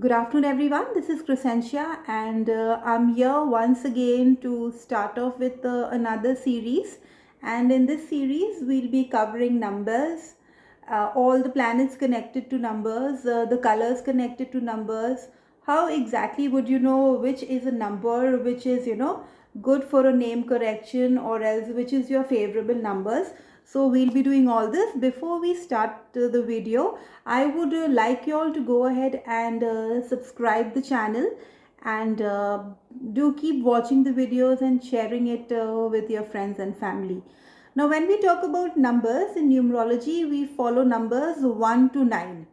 Good afternoon, everyone. This is Crescentia, and I'm here once again to start off with another series. And in this series, we'll be covering numbers, all the planets connected to numbers, the colors connected to numbers. How exactly would you know which is a number which is, good for a name correction, or else which is your favorable numbers? So we'll be doing all this. Before we start the video, I would like you all to go ahead and subscribe the channel, and do keep watching the videos and sharing it with your friends and family. Now, when we talk about numbers in numerology, we follow numbers 1 to 9.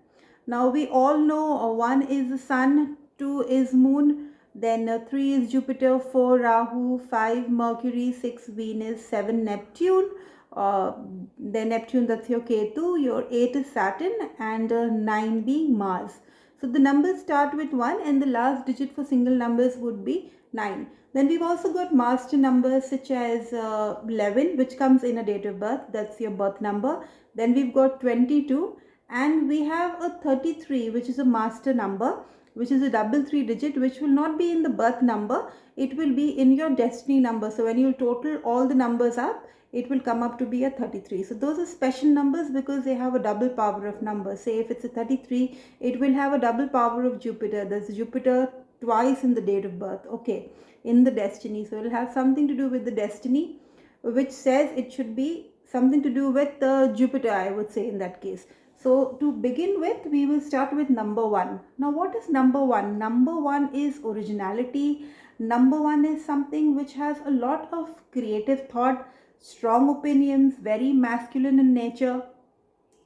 Now, we all know 1 is the sun, 2 is moon, then 3 is Jupiter, 4 Rahu, 5 Mercury, 6 Venus, 7 Neptune. Uh, then Neptune, that's your Ketu, your 8 is Saturn, and 9 being Mars. So the numbers start with 1, and the last digit for single numbers would be 9. Then we've also got master numbers such as 11, which comes in a date of birth, that's your birth number. Then we've got 22, and we have a 33, which is a master number, which is a double three digit, which will not be in the birth number, it will be in your destiny number. So when you total all the numbers up, it will come up to be a 33. So those are special numbers because they have a double power of numbers. Say if it's a 33, it will have a double power of Jupiter. There's Jupiter twice in the date of birth, okay, in the destiny. So it will have something to do with the destiny, which says it should be something to do with Jupiter, I would say, in that case. So to begin with, we will start with number 1. Now, what is number 1? Number 1 is originality. Number 1 is something which has a lot of creative thought, strong opinions, very masculine in nature.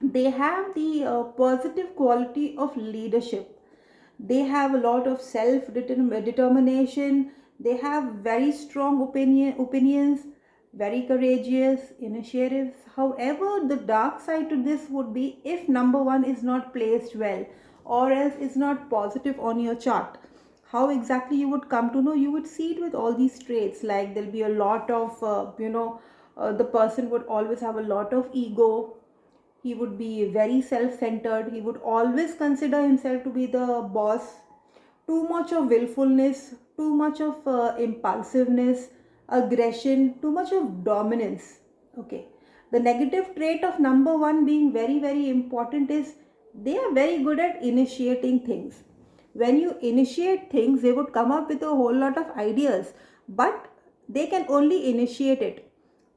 They have the positive quality of leadership. They have a lot of self determination. They have very strong opinions, very courageous, initiatives. However, the dark side to this would be if number 1 is not placed well, or else is not positive on your chart. How exactly you would come to know? You would see it with all these traits, like there'll be a lot of the person would always have a lot of ego. He would be very self-centered. He would always consider himself to be the boss. Too much of willfulness, too much of impulsiveness, aggression, too much of dominance. Okay, the negative trait of number 1 being very very important is they are very good at initiating things. When you initiate things, they would come up with a whole lot of ideas, but they can only initiate it.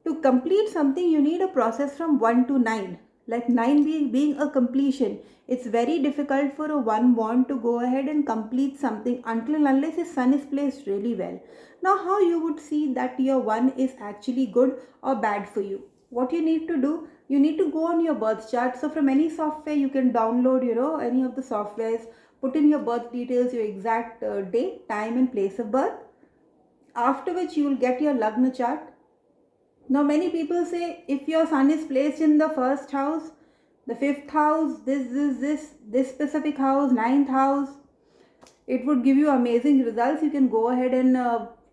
To complete something, you need a process from 1 to 9. Like 9 being a completion. It's very difficult for a 1 born to go ahead and complete something until and unless his sun is placed really well. Now, how you would see that your 1 is actually good or bad for you? What you need to do, you need to go on your birth chart. So from any software you can download, any of the softwares, put in your birth details, your exact date, time and place of birth. After which you will get your Lagna chart. Now, many people say if your sun is placed in the first house, the fifth house, this specific house, ninth house, it would give you amazing results. You can go ahead and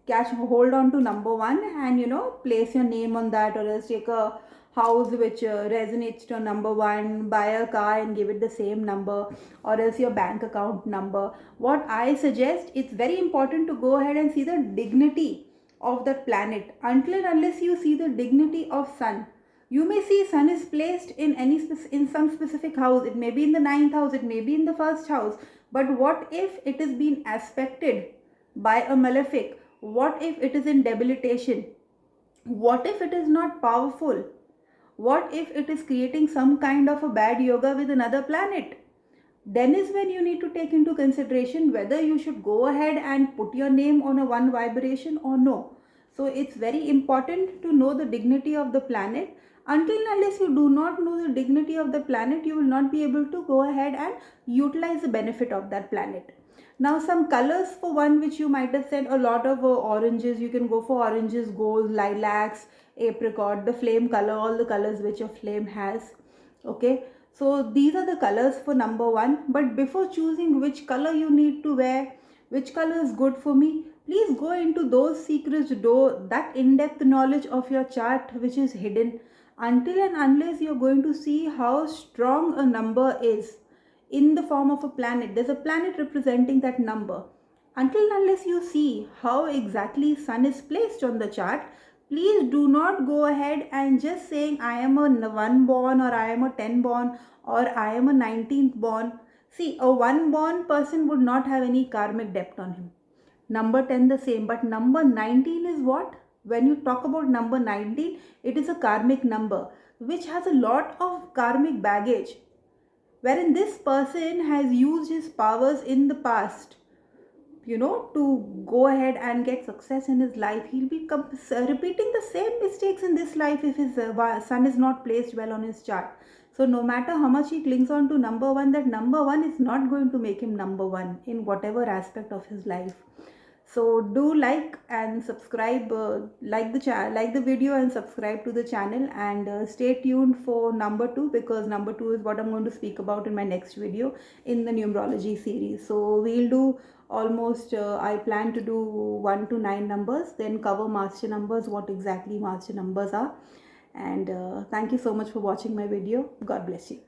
catch hold on to number 1 and place your name on that, or else take a house which resonates to number 1, buy a car and give it the same number, or else your bank account number. What I suggest, it's very important to go ahead and see the dignity of that planet. Until and unless you see the dignity of sun, you may see sun is placed in in some specific house. It may be in the ninth house, it may be in the first house. But what if it is being aspected by a malefic? What if it is in debilitation? What if it is not powerful? What if it is creating some kind of a bad yoga with another planet? Then is when you need to take into consideration whether you should go ahead and put your name on a 1 vibration or no. So it's very important to know the dignity of the planet. Until unless you do not know the dignity of the planet, you will not be able to go ahead and utilize the benefit of that planet. Now, some colors for 1 which you might have said, a lot of oranges. You can go for oranges, gold, lilacs, apricot, the flame color, all the colors which a flame has. Okay, so these are the colors for number 1. But before choosing which color you need to wear, which color is good for me, please go into those secrets, that in-depth knowledge of your chart which is hidden. Until and unless you're going to see how strong a number is, in the form of a planet. There's a planet representing that number. Until and unless you see how exactly sun is placed on the chart, please do not go ahead and just saying I am a 1 born, or I am a 10 born, or I am a 19th born. See, a 1 born person would not have any karmic debt on him. Number 10 the same, but number 19 is what? When you talk about number 19, it is a karmic number which has a lot of karmic baggage, wherein this person has used his powers in the past, to go ahead and get success in his life. He'll be repeating the same mistakes in this life if his sun is not placed well on his chart. So no matter how much he clings on to number one, that number one is not going to make him number one in whatever aspect of his life. So do like and subscribe, like the video and subscribe to the channel, and stay tuned for number 2, because number 2 is what I'm going to speak about in my next video in the numerology series. So we'll do almost I plan to do 1 to 9 numbers, then cover master numbers, what exactly master numbers are. And thank you so much for watching my video. God bless you.